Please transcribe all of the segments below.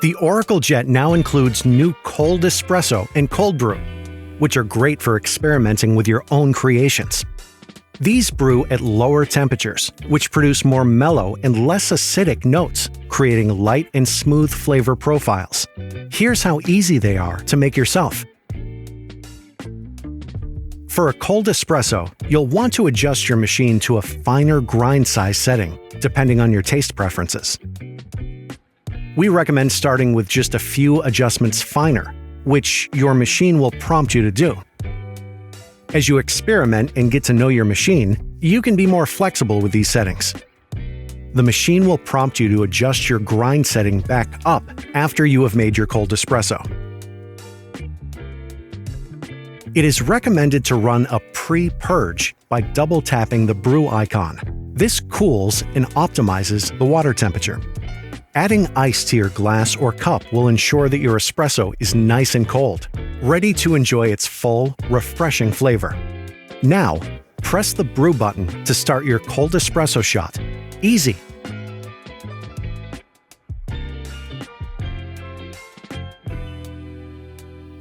The Oracle Jet now includes new cold espresso and cold brew, which are great for experimenting with your own creations. These brew at lower temperatures, which produce more mellow and less acidic notes, creating light and smooth flavor profiles. Here's how easy they are to make yourself. For a cold espresso, you'll want to adjust your machine to a finer grind size setting, depending on your taste preferences. We recommend starting with just a few adjustments finer, which your machine will prompt you to do. As you experiment and get to know your machine, you can be more flexible with these settings. The machine will prompt you to adjust your grind setting back up after you have made your cold espresso. It is recommended to run a pre-purge by double-tapping the brew icon. This cools and optimizes the water temperature. Adding ice to your glass or cup will ensure that your espresso is nice and cold, ready to enjoy its full, refreshing flavor. Now, press the brew button to start your cold espresso shot. Easy.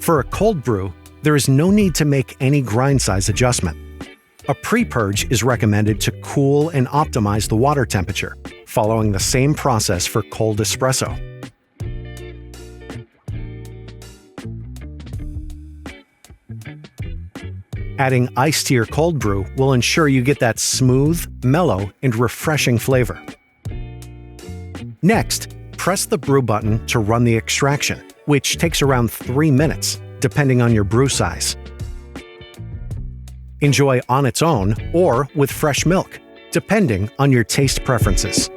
For a cold brew, there is no need to make any grind size adjustment. A pre-purge is recommended to cool and optimize the water temperature, following the same process for cold espresso. Adding ice to your cold brew will ensure you get that smooth, mellow, and refreshing flavor. Next, press the brew button to run the extraction, which takes around 3 minutes, depending on your brew size. Enjoy on its own or with fresh milk, depending on your taste preferences.